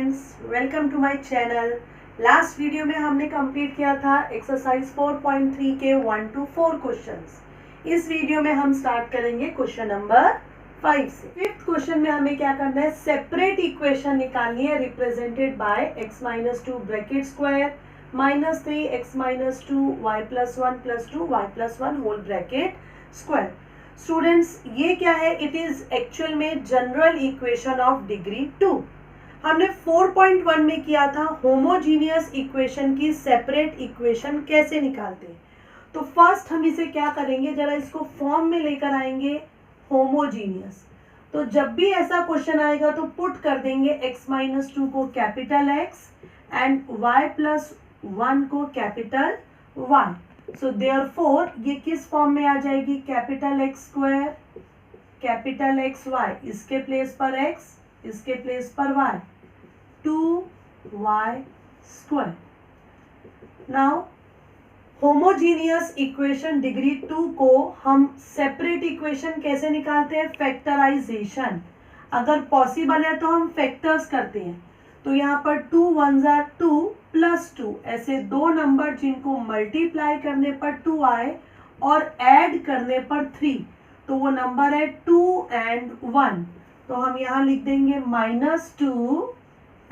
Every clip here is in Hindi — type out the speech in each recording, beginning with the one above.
Students, welcome to my channel. Last video में हमने कंप्लीट किया था एक्सरसाइज 4.3 के 1 to 4 क्वेश्चंस। इस वीडियो में हम स्टार्ट करेंगे क्वेश्चन नंबर 5 से। फिफ्थ क्वेश्चन में हमें क्या करना है, सेपरेट इक्वेशन निकालनी है represented by x-2 bracket square -3x-2 y+1 whole bracket square. Students, ये क्या है, इट इज एक्चुअल में जनरल इक्वेशन ऑफ डिग्री 2। हमने 4.1 में किया था होमोजीनियस इक्वेशन की सेपरेट इक्वेशन कैसे निकालते हैं। तो फर्स्ट हम इसे क्या करेंगे, जरा इसको फॉर्म में लेकर आएंगे होमोजीनियस। तो जब भी ऐसा क्वेश्चन आएगा तो पुट कर देंगे x-2 को कैपिटल X एंड y+1 को कैपिटल Y। सो देयरफॉर ये किस फॉर्म में आ जाएगी, capital X square capital XY, इसके प्लेस पर X, इसके प्लेस पर Y, 2y square. Now homogeneous equation degree 2 को हम सेपरेट इक्वेशन कैसे निकालते हैं, फैक्टराइजेशन। अगर पॉसिबल है तो हम फैक्टर्स करते हैं। तो यहाँ पर 2 1s are 2 प्लस 2, ऐसे दो नंबर जिनको मल्टीप्लाई करने पर 2 आए और ऐड करने पर 3, तो वो नंबर है 2 and 1। तो हम यहाँ लिख देंगे -2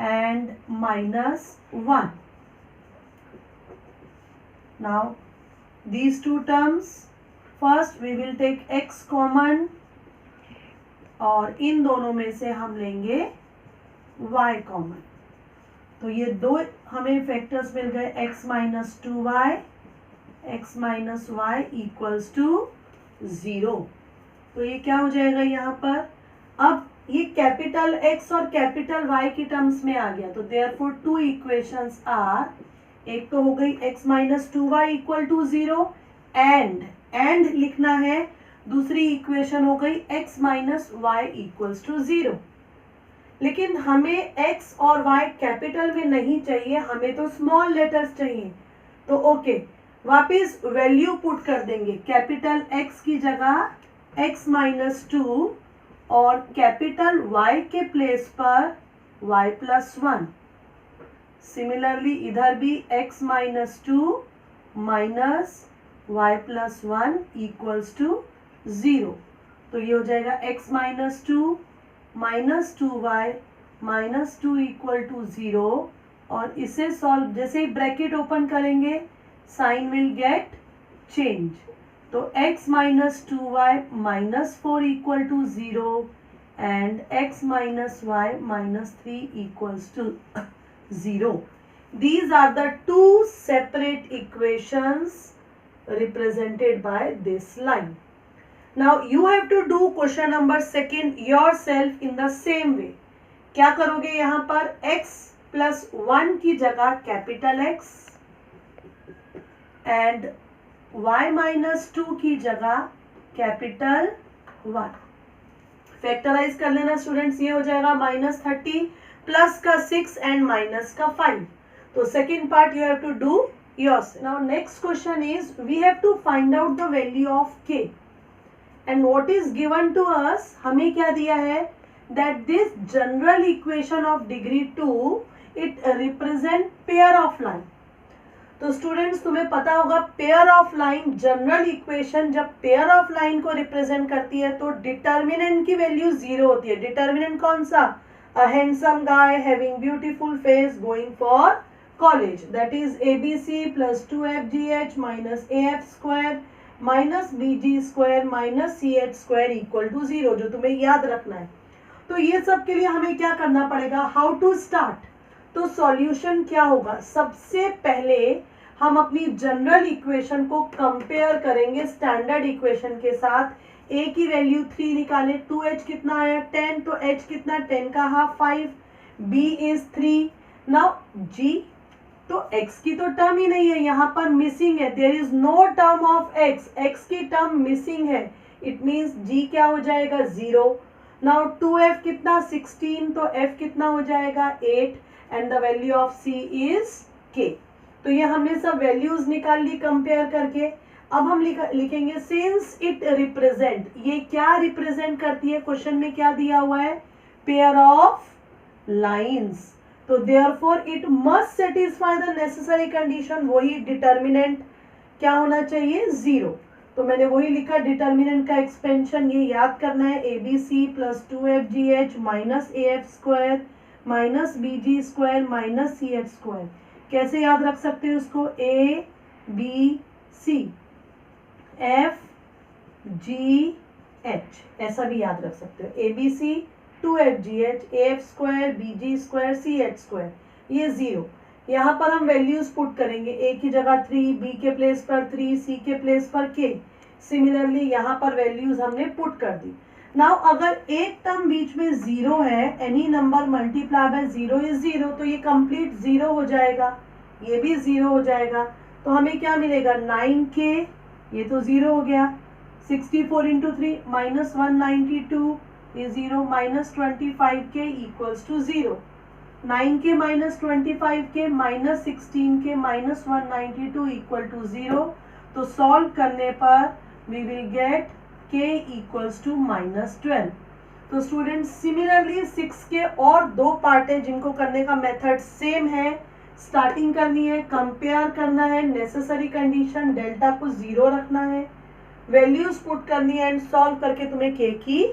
and -1। Now these two terms, first we will take x common और इन दोनों में से हम लेंगे y कॉमन। तो ये दो हमें फैक्टर्स मिल गए, x-2y x-y इक्वल्स टू 0। तो ये क्या हो जाएगा यहाँ पर, अब ये कैपिटल X और कैपिटल Y की टर्म्स में आ गया। तो देयरफॉर टू इक्वेशंस आर, एक तो हो गई x-2y इक्वल टू 0 एंड लिखना है, दूसरी इक्वेशन हो गई x-y इक्वल्स टू 0। लेकिन हमें x और y कैपिटल में नहीं चाहिए, हमें तो स्मॉल लेटर्स चाहिए। तो ओके, वापिस वैल्यू पुट कर देंगे, कैपिटल X की जगह x-2 और कैपिटल Y के प्लेस पर y+1। सिमिलरली इधर भी x-2 minus y+1 equals to 0। तो ये हो जाएगा x-2 -2y -2 इक्वल टू 0। और इसे सॉल्व, जैसे ही ब्रैकेट ओपन करेंगे साइन विल गेट चेंज। तो x-2y -4 equal to 0 and x-y -3 equals to 0। These are the two separate equations represented by this line. Now you have to do question number 2 yourself in the same way. क्या करोगे, यहाँ पर x+1 की जगह कैपिटल X एंड y-2 की जगह कैपिटल Y। फैक्टराइज कर लेना स्टूडेंट्स, ये हो जाएगा -30 प्लस का 6 एंड माइनस का 5। तो second part you have to do yourself. Now next question is, we have to find out the value of k and what is given to us, हमें क्या दिया है, that this general equation of degree 2 it represent pair of line। तो स्टूडेंट्स तुम्हें पता होगा pair of line, general equation जब पेयर ऑफ लाइन को रिप्रेजेंट करती है तो डिटर्मिनेंट की वैल्यू 0 होती है। डिटर्मिनेंट कौन सा, a handsome guy having beautiful face going for college, that is ABC + 2FGH - AF square -BG square -CH square equal to 0, जो तुम्हें याद रखना है। तो ये सब के लिए हमें क्या करना पड़ेगा, हाउ टू स्टार्ट। तो सॉल्यूशन क्या होगा, सबसे पहले हम अपनी जनरल इक्वेशन को कंपेयर करेंगे स्टैंडर्ड इक्वेशन के साथ। a की वैल्यू 3 निकाले, 2h कितना आया 10, तो h कितना 10 का half 5, b is 3। Now g, तो x की तो टर्म ही नहीं है, यहाँ पर मिसिंग है, there is no term of x की टर्म मिसिंग है, इट मीन्स g क्या हो जाएगा 0। नाउ 2f कितना 16, तो f कितना हो जाएगा 8 and the value of c is k। तो ये हमने सब वैल्यूज निकाल ली कंपेयर करके। अब हम लिखेंगे सिंस इट रिप्रेजेंट, ये क्या रिप्रेजेंट करती है, क्वेश्चन में क्या दिया हुआ है, पेयर ऑफ लाइन्स। तो therefore it must satisfy the necessary condition, वही डिटर्मिनेंट क्या होना चाहिए, 0। तो मैंने वही लिखा, डिटर्मिनेंट का एक्सपेंशन ये याद करना है, ABC plus 2FGH minus AF square minus BG square minus CH square. कैसे याद रख सकते हैं उसको, ABC FGH ऐसा भी याद रख सकते हो, ABC 2FGH AF square BG square CH square, ये 0। यहाँ पर हम वैल्यूज पुट करेंगे, A की जगह 3, B के प्लेस पर 3, C के प्लेस पर K। सिमिलरली यहाँ पर वैल्यूज हमने पुट कर दी। नाउ अगर एक टर्म बीच में 0 है, any number multiply by 0 is 0, तो ये कंप्लीट 0 हो जाएगा, ये भी 0 हो जाएगा। तो हमें क्या मिलेगा, 9K, ये तो 0 हो गया, 64 इंटू 3 माइनस 192, ये 0, minus 25K equals to 0। 9K minus 25K minus 16K minus 192 equal to 0। तो सॉल्व करने पर we will get K equals to minus 12। तो स्टूडेंट्स सिमिलरली 6 के और दो पार्ट है जिनको करने का मेथड सेम है। स्टार्टिंग करनी है, कंपेयर करना है, नेसेसरी कंडीशन डेल्टा को 0 रखना है, वैल्यूज पुट करनी है एंड सॉल्व करके तुम्हें K की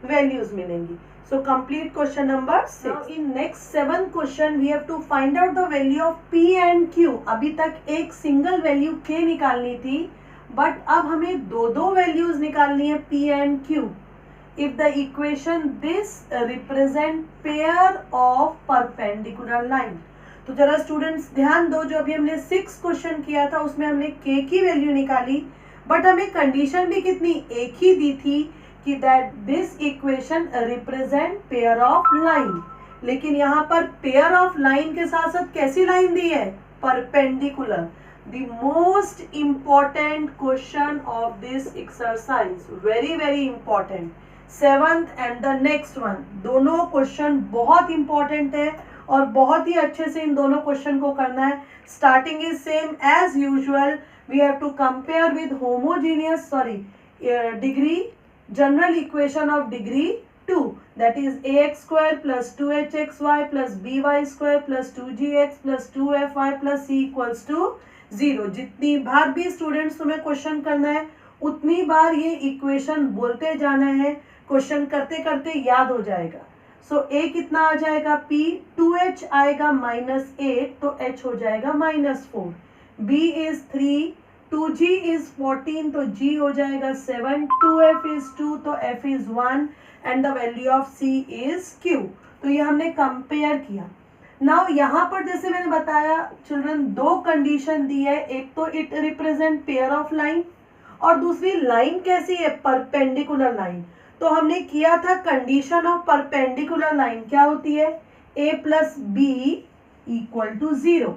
वैल्यूज मिलेंगी। So complete question number 6. Now in next 7 question we have to find out the value of P and Q. अभी तक एक सिंगल वैल्यू K निकालनी थी, बट अब हमें दो वैल्यूज निकालनी है P and Q. If the equation this represent pair of perpendicular line. तो जरा स्टूडेंट्स ध्यान दो, जो अभी हमने 6 क्वेश्चन किया था उसमें हमने K की वैल्यू निकाली, बट हमें कंडीशन भी कितनी एक ही दी थी कि that this equation represent pair of line. लेकिन यहाँ पर पेयर ऑफ लाइन के साथ साथ कैसी लाइन दी है, perpendicular. The most important question of this exercise, very very important, 7th and the next one, दोनों क्वेश्चन बहुत इंपॉर्टेंट है और बहुत ही अच्छे से इन दोनों क्वेश्चन को करना है। Starting is same as usual, we have to compare with homogeneous degree, general equation of degree 2, that is ax square plus 2hxy plus by square plus 2gx plus 2fy plus c equals to 0। जितनी बार भी स्टूडेंट्स तुम्हें क्वेश्चन करना है उतनी बार ये इक्वेशन बोलते जाना है, क्वेश्चन करते करते याद हो जाएगा। सो a कितना आ जाएगा, p 2h आएगा -8, तो h हो जाएगा -4, b इज 3, 2g इज 14, तो g हो जाएगा 7, 2f इज 2, तो f is 1 and the value of c is q। तो ये हमने कंपेयर किया। नाउ यहाँ पर जैसे मैंने बताया चिल्ड्रन, दो कंडीशन दी है, एक तो it represent pair of line और दूसरी लाइन कैसी है, परपेंडिकुलर लाइन। तो हमने किया था कंडीशन ऑफ परपेंडिकुलर लाइन क्या होती है, a plus b equal to 0।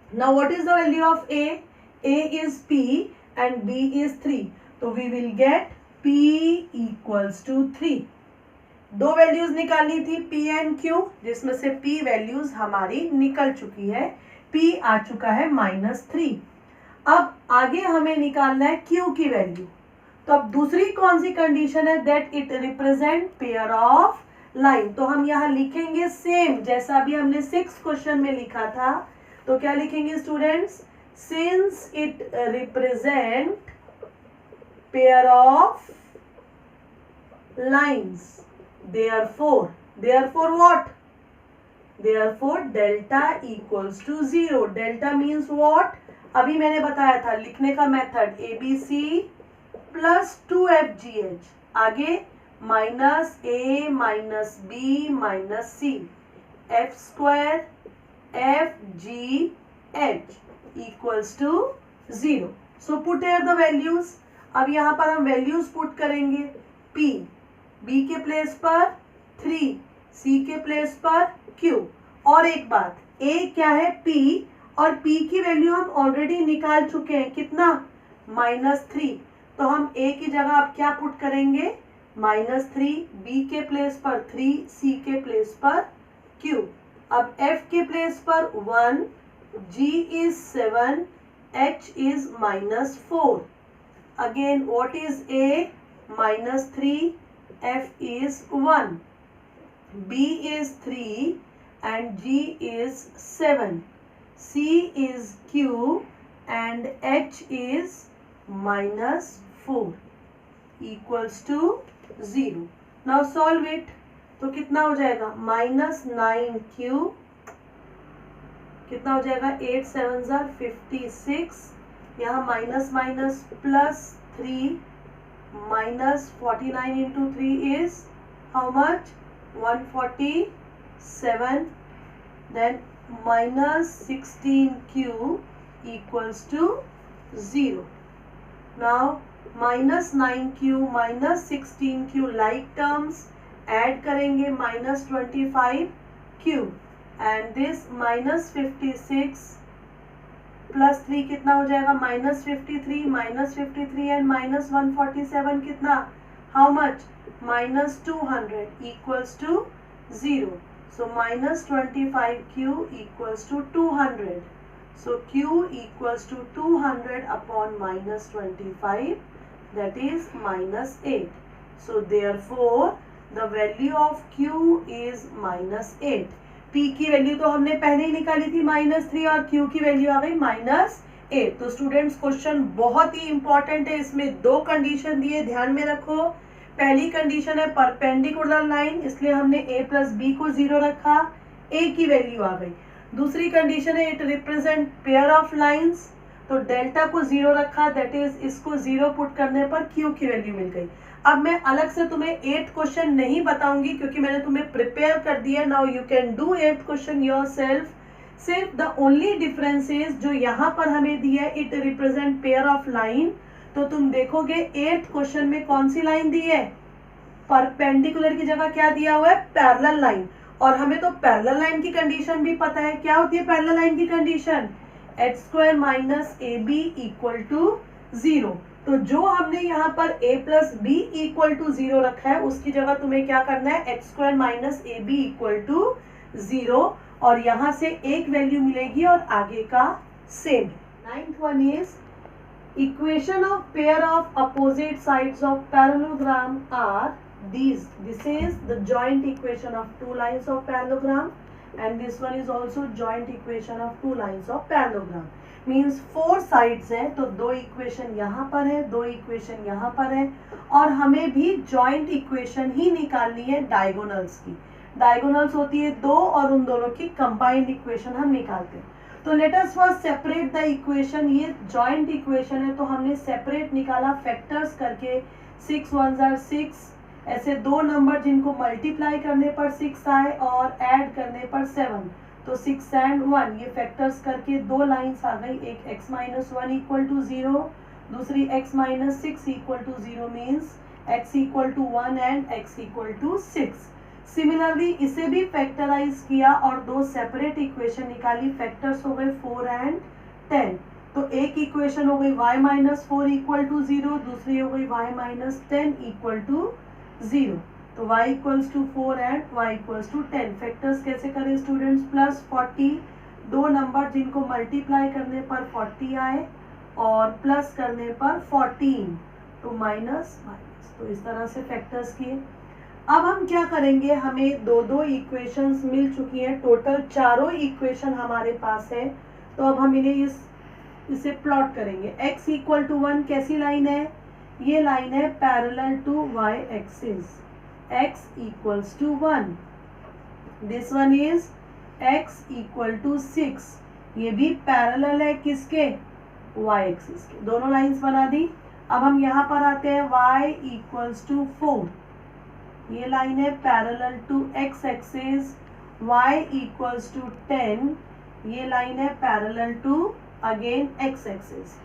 Now what is the value of a is p and b is 3, तो we will get p equals to 3। दो वैल्यूज निकालनी थी p and q, जिसमें से p वैल्यूज हमारी निकल चुकी है, p आ चुका है -3। अब आगे हमें निकालना है q की वैल्यू। तो अब दूसरी कौन सी कंडीशन है, that it represent pair of line. तो हम यहाँ लिखेंगे सेम जैसा अभी हमने 6 क्वेश्चन में लिखा था। तो क्या लिखेंगे students, since it represent pair of lines, therefore what, therefore delta equals to 0। delta means what, अभी मैंने बताया था लिखने का मेथड, ABC प्लस 2FGH, आगे minus a minus b minus c, f square FGH equals to 0। So put here the values। अब यहाँ पर हम वैल्यूज पुट करेंगे, P B के प्लेस पर 3, C के प्लेस पर Q। और एक बात, A क्या है, P, और P की वैल्यू हम ऑलरेडी निकाल चुके हैं, कितना, -3। तो हम A की जगह अब क्या पुट करेंगे, -3, B के प्लेस पर 3, C के प्लेस पर Q। अब F के प्लेस पर 1, G is 7, H is -4. Again, what is A? -3, F is 1. B is 3, and G is 7. C is Q and H is -4 equals to 0. Now solve it. तो कितना हो जाएगा -9Q, कितना हो जाएगा 8 7 56, यहाँ minus minus +3 -49 into 3 is how much 147, then -16Q equals to 0. Now -9Q -16Q like terms, add करेंगे -25Q एंड दिस -56 +3 कितना हो जाएगा -53 एंड -147 कितना, how much -200 equals to 0. So -25Q equals to 200. So Q equals to 200 upon -25, that is -8. So therefore the value of Q is -8. P की वैल्यू तो हमने पहले ही निकाली थी -3 और Q की वैल्यू आ गई -8. तो स्टूडेंट्स क्वेश्चन बहुत ही इंपॉर्टेंट है, इसमें दो कंडीशन दिए, ध्यान में रखो. पहली कंडीशन है परपेंडिकुलर लाइन, इसलिए हमने A + B को 0 रखा, A की वैल्यू आ गई. दूसरी कंडीशन है it represent pair of lines, तो डेल्टा को 0 रखा, दैट इज इसको 0 पुट करने पर Q की वैल्यू मिल गई. अब मैं अलग से तुम्हें 8 क्वेश्चन नहीं बताऊंगी क्योंकि मैंने तुम्हें प्रिपेयर कर दिया. Now you can do 8 question yourself. सिर्फ द ओनली डिफरेंस इज जो यहाँ पर हमें दिया है it represent pair of line, तो तुम देखोगे 8 क्वेश्चन में कौन सी लाइन दी है, परपेंडिकुलर की जगह क्या दिया हुआ है, पैरेलल लाइन. और हमें तो पैरेलल लाइन की कंडीशन भी पता है. क्या होती है पैरेलल लाइन की कंडीशन, h² - AB = 0. तो जो हमने यहाँ पर A + B = 0 रखा है उसकी जगह तुम्हें क्या करना है, h² - AB = 0, और यहाँ से एक वैल्यू मिलेगी और आगे का सेम है. 9th one is equation of pair of opposite sides of parallelogram are these. This is the joint equation of two lines of parallelogram and this one is also joint equation of two lines of parallelogram. Means 4 sides है, तो 2 इक्वेशन यहाँ पर है, 2 इक्वेशन यहाँ पर है, और हमें भी जॉइंट इक्वेशन ही निकालनी है डायगोनल्स की. डायगोनल्स होती है 2 और उन दोनों की कंबाइंड इक्वेशन हम निकालते हैं. तो let us first separate the equation. ये जॉइंट इक्वेशन है तो हमने सेपरेट निकाला फैक्टर्स करके. 6 1 6, ऐसे 2 नंबर जिनको मल्टीप्लाई करने पर 6 आए और ऐड करने पर 7, तो 6 and 1 ये फैक्टर्स करके 2 लाइंस आ गई. एक x - 1 = 0, दूसरी x - 6 = 0 means x = 1 and x = 6. Similarly इसे भी फैक्टराइज किया और 2 सेपरेट इक्वेशन निकाली. फैक्टर्स हो गए 4 and 10. तो एक इक्वेशन हो गई y - 4 = 0, दूसरी हो गई y - 10 = 0. तो y = 4 and y = 10. फैक्टर्स कैसे करें स्टूडेंट्स, +40, 2 नंबर जिनको मल्टीप्लाई करने पर 40 आए और प्लस करने पर 14, तो माइनस. तो इस तरह से फैक्टर्स किए. अब हम क्या करेंगे, हमें 2 इक्वेशंस मिल चुकी हैं, टोटल 4 इक्वेशन हमारे पास है. तो अब हम इन्हें इसे प्लॉट करेंगे. x = 1 कैसी लाइन है, ये लाइन है parallel to y axis. x = 1. This one is x = 6, ये भी पैरेलल है किसके, y एक्सिस के. दोनों लाइंस बना दी. अब हम यहाँ पर आते हैं y = 4, ये लाइन है parallel to x axis. y = 10, ये लाइन है parallel to again x axis.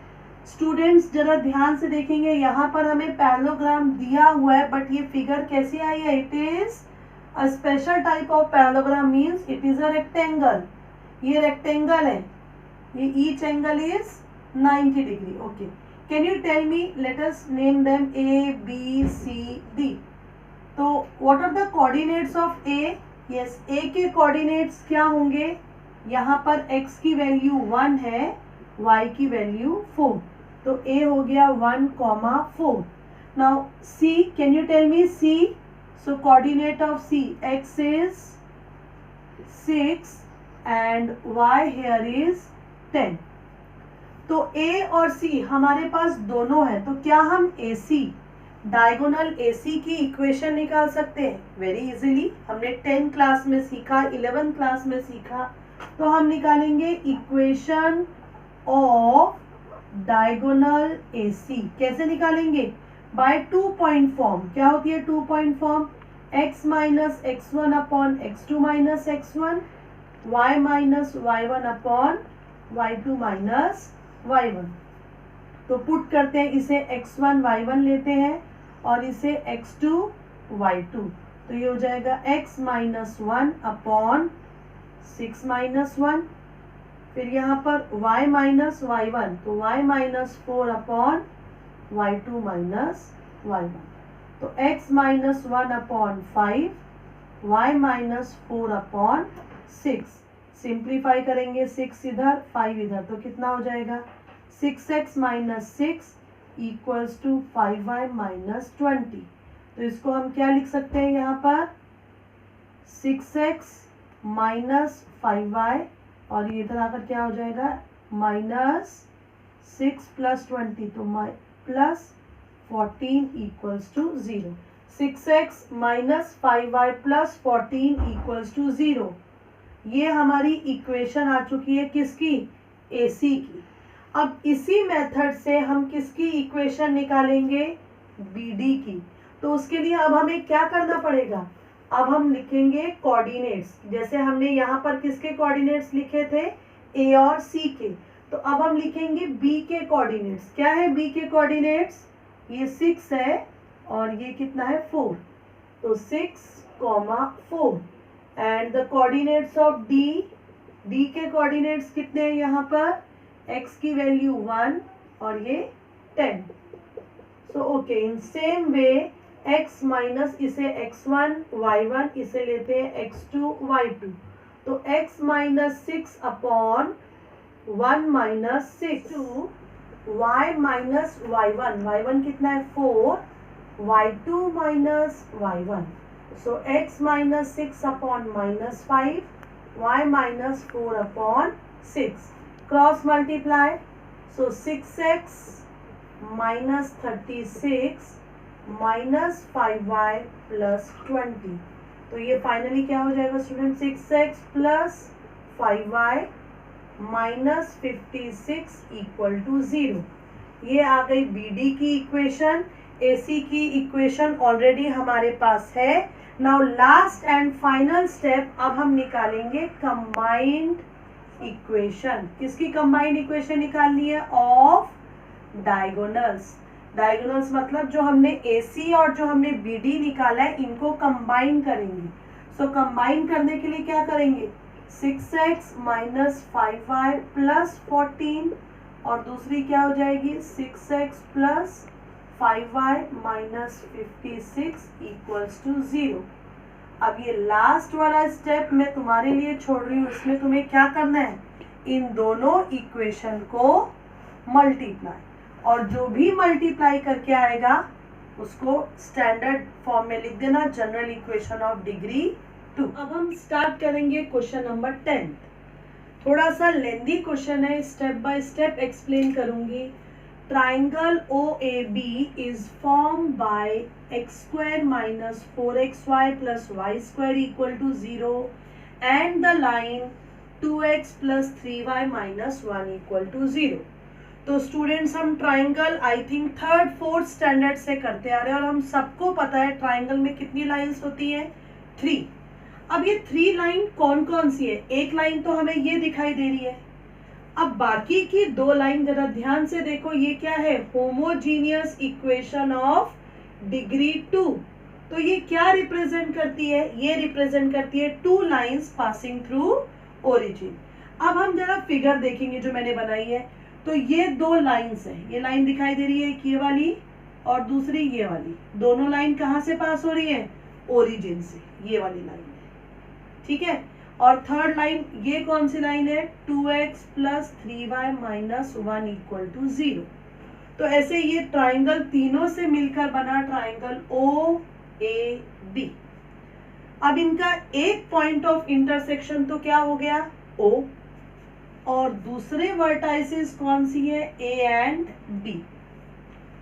Students जरा ध्यान से देखेंगे, यहाँ पर हमें पैरेललोग्राम दिया हुआ है बट ये फिगर कैसी आई है, it is a special type of parallelogram, means it is a rectangle. ये रेक्टेंगल है, ये each angle is 90 degree. Okay, can you tell me, let us name them A B C D. तो what are the coordinates of A? Yes, A के कोऑर्डिनेट्स क्या होंगे, यहाँ पर x की वैल्यू 1 है, y की वैल्यू 4, तो A हो गया 1, 4. Now C, can you tell me C? So coordinate of C, x is 6 and y here is 10. तो a और c हमारे पास दोनों है, तो क्या हम AC डायगोनल AC की इक्वेशन निकाल सकते हैं? Very easily. हमने 10 क्लास में सीखा, 11 क्लास में सीखा. तो हम निकालेंगे इक्वेशन ऑफ डायगोनल AC. कैसे निकालेंगे? By 2 point form. क्या होती है 2 point form? x minus x1 upon x2 minus x1, y minus y1 upon y2 minus y1. तो पुट करते हैं, इसे x1 y1 लेते हैं और इसे x2 y2. तो ये हो जाएगा x माइनस 1 अपॉन 6 माइनस 1. फिर यहाँ पर y माइनस y1, तो y minus 4 upon y2 minus y1. तो x minus 1 upon 5, y minus 4 upon 6. Simplify करेंगे, 6 इधर 5 इधर, तो कितना हो जाएगा? 6x minus 6 equals to 5y minus 20. तो इसको हम क्या लिख सकते हैं यहाँ पर? 6x माइनस 5y, और ये इधर आकर क्या हो जाएगा? माइनस 6 प्लस 20, तो plus 14 equals to 0. 6x minus 5y plus 14 equals to 0. ये हमारी इक्वेशन आ चुकी है किसकी? AC की. अब इसी मेथड से हम किसकी इक्वेशन निकालेंगे? BD की. तो उसके लिए अब हमें क्या करना पड़ेगा? अब हम लिखेंगे कोऑर्डिनेट्स. जैसे हमने यहाँ पर किसके कोऑर्डिनेट्स लिखे थे? A और C के. तो अब हम लिखेंगे B के कोऑर्डिनेट्स. क्या है B के कोऑर्डिनेट्स? ये 6 है और ये कितना है? 4. तो 6,4. And the coordinates of D के कोऑर्डिनेट्स कितने हैं यहाँ पर? x की वैल्यू 1 और ये 10. So okay, in same way x minus इसे x1 y1, इसे लेते हैं x2 y2. तो x minus 6 upon 1 minus 6 to y minus y1. y1 कितना है? 4. y2 minus y1. So x minus 6 upon minus 5, y minus 4 upon 6. Cross multiply. So 6x minus 36 minus 5y plus 20. तो ये फाइनली क्या हो जाएगा student? 6x plus 5y minus 56 equal to 0. ये आ गई BD की इक्वेशन. AC की इक्वेशन ऑलरेडी हमारे पास है. Now last and final step, अब हम निकालेंगे कंबाइंड इक्वेशन. किसकी कंबाइंड इक्वेशन निकालनी है? Of diagonals. डायगोनल्स मतलब जो हमने AC और जो हमने BD निकाला है, इनको कंबाइन करेंगे. सो कंबाइन करने के लिए क्या करेंगे? 6x माइनस 5y प्लस 14, और दूसरी क्या हो जाएगी? 6x plus 5y minus 56 equals to 0. अब ये लास्ट वाला स्टेप मैं तुम्हारे लिए छोड़ रही हूँ. इसमें तुम्हें क्या करना है? इन दोनों इक्वेशन को मल्टीप्लाई, और जो भी मल्टीप्लाई करके आएगा उसको स्टैंडर्ड फॉर्म में लिख देना, जनरल इक्वेशन ऑफ डिग्री 2. अब हम स्टार्ट करेंगे क्वेश्चन नंबर 10. थोड़ा सा लेंदी क्वेश्चन है, स्टेप बाय स्टेप एक्सप्लेन करूंगी. Triangle OAB is form by x square minus 4xy plus y square equal to 0 and the line 2x plus 3y minus 1 equal to 0. तो स्टूडेंट्स, हम triangle I think 3rd 4th standard से करते आ रहे हैं, और हम सबको पता है ट्राइंगल में कितनी लाइंस होती हैं? 3. अब ये 3 लाइन कौन कौन सी है? एक लाइन तो हमें ये दिखाई दे रही है. अब बाकी की 2 लाइन जरा ध्यान से देखो. ये क्या है? Homogeneous equation of degree 2. तो ये क्या रिप्रेजेंट करती है? ये रिप्रेजेंट करती है 2 लाइंस पासिंग थ्रू ओरिजिन. अब हम जरा फिगर देखेंगे जो मैंने बनाई है. तो ये 2 लाइंस है. ये लाइन दिखाई दे रही है, ये वाली और दूसरी ये वाली. दोनों लाइन कहाँ से पास हो रही है? ओरिजिन से. ये वाली लाइन है, ठीक है. और 3rd लाइन ये कौन सी लाइन है? 2x plus 3y minus 1 equal to 0. तो ऐसे ये ट्राइंगल तीनों से मिलकर बना ट्राइंगल OAB. अब इनका एक पॉइंट ऑफ इंटरसेक्शन तो क्या हो गया O, और दूसरे वर्टाइसेस कौन सी है A एंड B।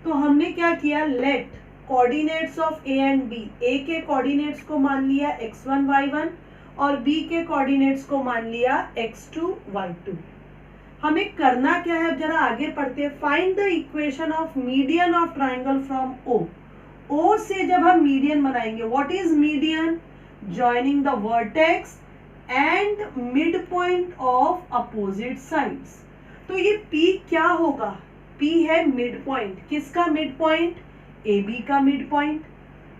तो हमने क्या किया, let coordinates of A and B, A के कोऑर्डिनेट्स को मान लिया x1 y1 और B के कोऑर्डिनेट्स को मान लिया x2 y2। हमें करना क्या है, जरा आगे पढ़ते हैं। Find the equation of median of triangle from O। O से जब हम मीडियन बनाएंगे, what is median, joining the vertex and mid point of opposite sides. तो ये P क्या होगा, P है मिड पॉइंट, किसका मिड पॉइंट, AB का मिड पॉइंट।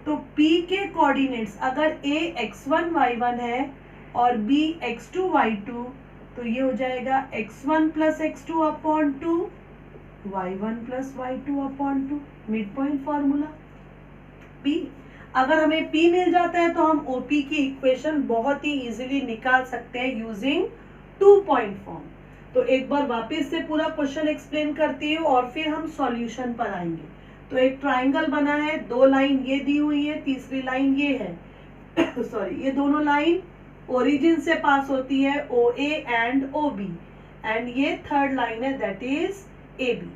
तो P के कोऑर्डिनेट्स अगर A x1 y1 है और B x2 y2, तो ये हो जाएगा x1 plus x2 upon 2, y1 plus y2 upon 2, mid point formula P। अगर हमें P मिल जाता है तो हम OP की इक्वेशन बहुत ही इजीली निकाल सकते हैं यूजिंग 2 पॉइंट फॉर्म। तो एक बार वापस से पूरा क्वेश्चन एक्सप्लेन करती हूँ और फिर हम सॉल्यूशन पर आएंगे। तो एक ट्राइंगल बना है, दो लाइन ये दी हुई है, तीसरी लाइन ये है सॉरी, ये दोनों लाइन ओरिजिन से पास होती है OA एंड OB, एंड ये थर्ड लाइन है दैट इज AB।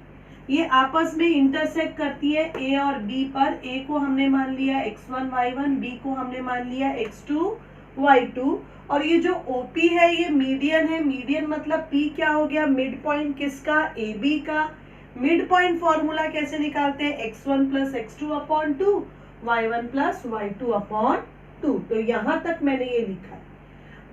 ये आपस में इंटरसेक्ट करती है A और B पर। A को हमने मान लिया x1 y1, B को हमने मान लिया x2 y2, और ये जो OP है ये मीडियन है। मीडियन मतलब P क्या हो गया, मिड पॉइंट किसका, AB का। मिड पॉइंट फॉर्मूला कैसे निकालते हैं, x1 plus x2 upon 2, y1 plus y2 upon 2। तो यहां तक मैंने ये लिखा है।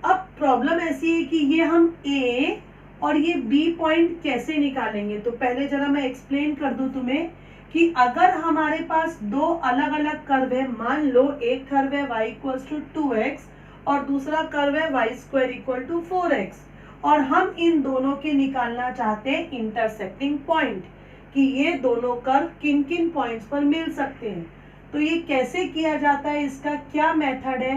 अब प्रॉब्लम ऐसी है कि ये हम A और ये B पॉइंट कैसे निकालेंगे। तो पहले जरा मैं एक्सप्लेन कर दूं तुम्हें कि अगर हमारे पास दो अलग अलग कर्व है, मान लो एक कर्व है y इक्वल्स टू 2x और दूसरा कर्व है y square equal to 4x, और हम इन दोनों के निकालना चाहते हैं इंटरसेक्टिंग पॉइंट, कि ये दोनों कर्व किन किन पॉइंट्स पर मिल सकते हैं। तो ये कैसे किया जाता है, इसका क्या मेथड है,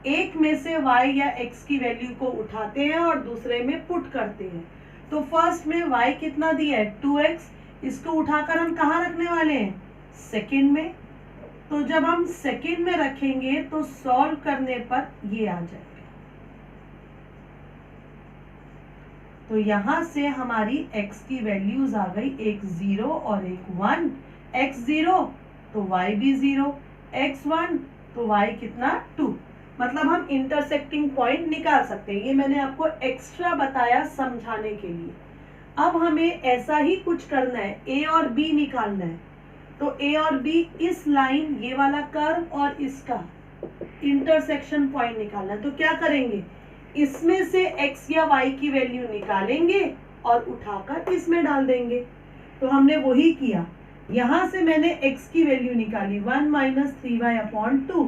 एक में से y या x की वैल्यू को उठाते हैं और दूसरे में पुट करते हैं। तो फर्स्ट में y कितना दिया है 2x, इसको उठाकर हम कहाँ रखने वाले हैं, सेकंड में। तो जब हम सेकंड में रखेंगे तो सॉल्व करने पर ये आ जाएगा। तो यहां से हमारी x की वैल्यूज आ गई, एक 0 और एक 1। x 0 तो y भी 0, x 1 तो y कितना 2। मतलब हम इंटरसेक्टिंग पॉइंट निकाल सकते हैं। ये मैंने आपको एक्स्ट्रा बताया समझाने के लिए। अब हमें ऐसा ही कुछ करना है, A और B निकालना है। तो A और B इस लाइन, ये वाला कर्व और इसका इंटरसेक्शन पॉइंट निकालना है। तो क्या करेंगे, इसमें से x या y की वैल्यू निकालेंगे और उठाकर इसमें डाल देंगे। तो हमने वही किया। यहां से मैंने x की वैल्यू निकाली 1 माइनस 3y अपॉन 2,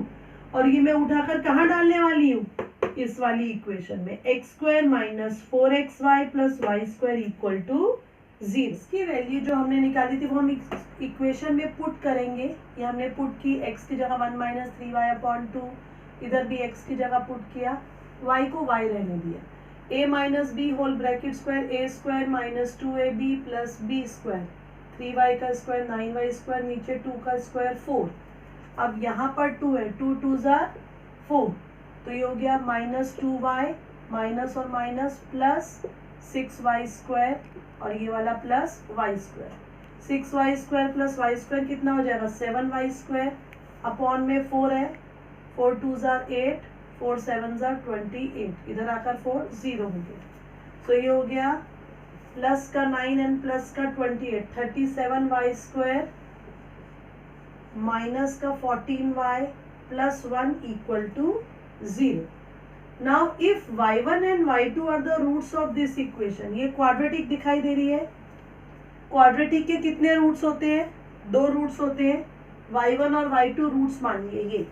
और ये मैं उठाकर कहाँ डालने वाली हूँ, इस वाली इक्वेशन में, x square minus 4xy plus y square equal to 0। इसकी वैल्यू जो हमने निकाली थी वो हम इक्वेशन में पुट करेंगे। ये हमने पुट की, x की जगह 1 माइनस 3y अपॉन 2, इधर भी x की जगह पुट किया, y को y रहने दिया। a minus B whole bracket square a square minus 2ab plus b square, 3y का स्क्वायर 9y स्क्वायर, नीचे 2 का स्क्वायर 4। अब यहाँ पर 2 है, 2 2 ज़ा 4, तो ये हो गया माइनस 2y माइनस और माइनस प्लस 6y स्क्वायर, और ये वाला plus y square. 6y square plus y square कितना हो जाएगा, 7y स्क्वायर अपॉन में 4 है, 4 2 ज़ा 8, 4 7 ज़ा 28, इधर आकर 4 0 हो गया। तो ये हो गया प्लस का 9 एंड प्लस का 28, 37y स्क्वायर माइनस का 14y plus 1 equal to 0। Now if y1 and y2 are the roots of this equation, ये क्वाड्रेटिक दिखाई दे रही है। क्वाड्रेटिक के कितने रूट्स होते हैं, 2 रूट्स होते हैं। y1 और y2 रूट्स मानिए ये,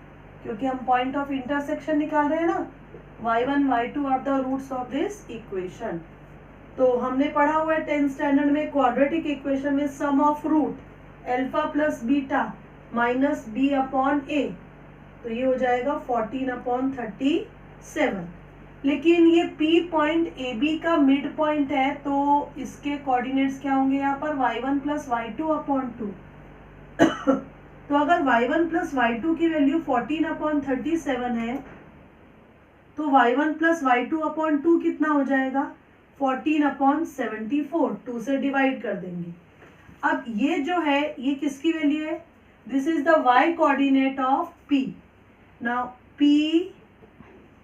क्योंकि हम पॉइंट ऑफ इंटरसेक्शन निकाल रहे हैं ना। y1 y2 are the roots of this equation. तो हमने पढ़ा हुआ है 10th स्टैंडर्ड में क्वाड्रेटिक इक्वेशन में sum of root alpha plus beta minus B upon A, तो ये हो जाएगा 14 अपॉन 37। लेकिन ये P पॉइंट AB का मिड पॉइंट है, तो इसके कोऑर्डिनेट्स क्या होंगे यहाँ पर, y1 प्लस y2 अपॉन 2। तो अगर y1 प्लस y2 की वैल्यू 14 अपॉन 37 है, तो y1 प्लस y2 अपॉन 2 कितना हो जाएगा 14 अपॉन 74, 2 से डिवाइड कर देंगे। अब ये जो है ये किसकी वैल्यू है, this is the y coordinate of p। Now p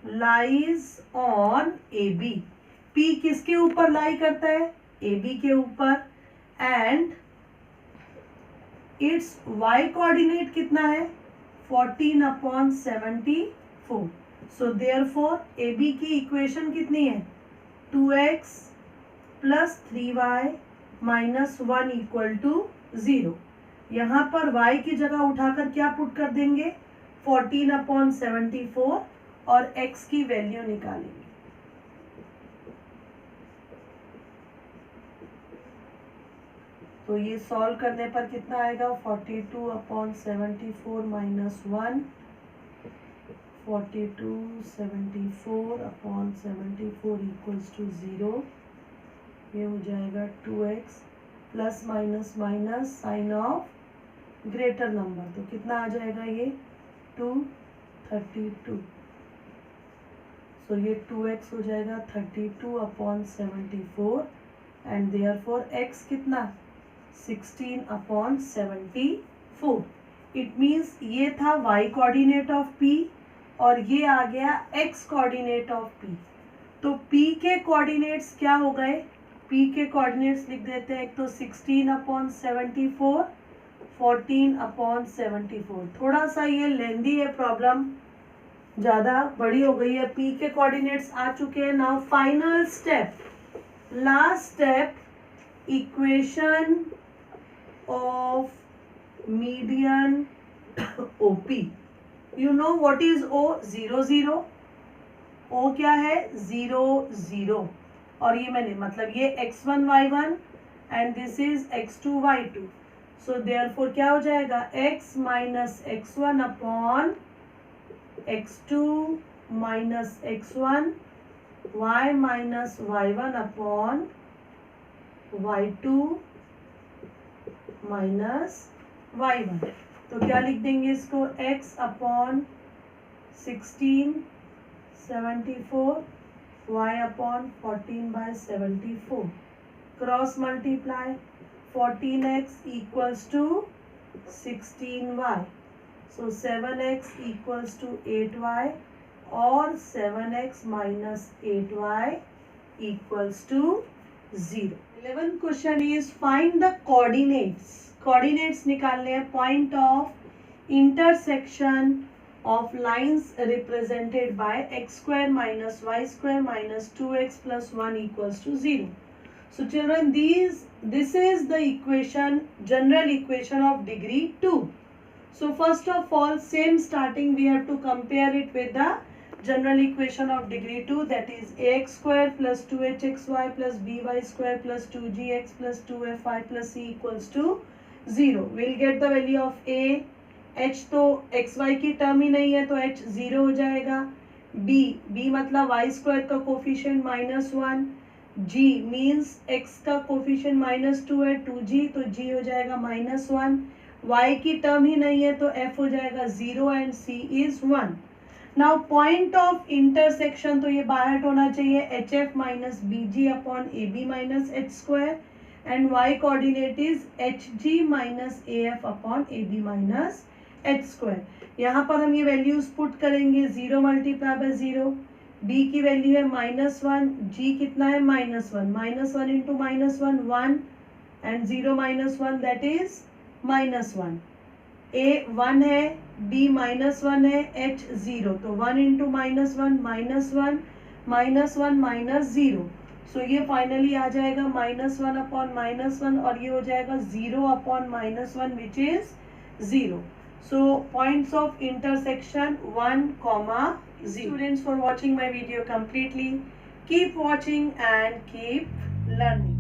lies on AB, p किसके ऊपर लाई करता है AB के ऊपर, एंड इट्स y कोऑर्डिनेट कितना है 14 अपॉन 74। सो देयरफॉर AB की इक्वेशन कितनी है 2x plus 3y minus 1 equal to 0। यहाँ पर y की जगह उठाकर क्या पुट कर देंगे 14 अपॉन 74 और x की वैल्यू निकालेंगे। तो ये सॉल्व करने पर कितना आएगा 42 upon 74 minus 1, 42 74 upon 74 equals to 0। ये हो जाएगा 2x plus minus minus sign of greater number, तो कितना आ जाएगा ये 232। सो ये 2x हो जाएगा 32 अपॉन 74 एंड देयरफॉर x कितना 16 अपॉन 74। इट मीन्स ये था y कोऑर्डिनेट ऑफ p और ये आ गया x कोऑर्डिनेट ऑफ p। तो p के कोऑर्डिनेट्स क्या हो गए, p के कोऑर्डिनेट्स लिख देते हैं, एक तो 16 अपॉन 74, 14 अपॉन 74। थोड़ा सा ये लेंदी है प्रॉब्लम, ज़्यादा बड़ी हो गई है। p के कोऑर्डिनेट्स आ चुके हैं। Now final step, last step, equation of median OP। You know what is O, 0 0। O क्या है 0 0, और ये मैंने मतलब ये x1 y1 and this is x2 y2। So therefore क्या हो जाएगा x minus x1 upon x2 minus x1, y minus y1 upon y2 minus y1। तो क्या लिख देंगे इसको x upon 16 74, y upon 14 by 74, cross multiply 14x equals to 16y, so 7x equals to 8y और 7x minus 8y equals to 0। 11th question is find the coordinates. Coordinates निकालने हैं point of intersection of lines represented by x square minus y square minus 2x plus 1 equals to 0. So children, this is the equation, general equation of degree 2. So first of all, same starting we have to compare it with the general equation of degree 2, that is ax square plus 2hxy plus by square plus 2gx plus 2fy plus c equals to 0. We'll get the value of a, h तो एक्स वाई की टर्म ही नहीं है तो h 0 हो जाएगा, b मतलब y स्क्वायर का कोफिशिएंट -1, g मीन्स x का कोफिशिएंट -2 है 2g, तो g हो जाएगा -1, y की टर्म ही नहीं है तो f हो जाएगा 0 and c is 1। Now point of intersection, तो ये बाहर होना चाहिए hf minus bg upon ab minus h square and y coordinate is hg minus af upon ab minus h square. यहाँ पर हम ये वैल्यूज पुट करेंगे, 0 मल्टीप्लाई बाय 0, b की वैल्यू है -1, g कितना है -1, -1 into -1 1 and 0 -1 that is -1, a 1 है, b -1 है, h 0, तो 1 इंटू -1 -1 -0, सो ये फाइनली आ जाएगा -1 अपॉन -1 और ये हो जाएगा 0 upon -1 which is 0. So points of intersection 1, 0. Students, for watching my video completely, keep watching and keep learning.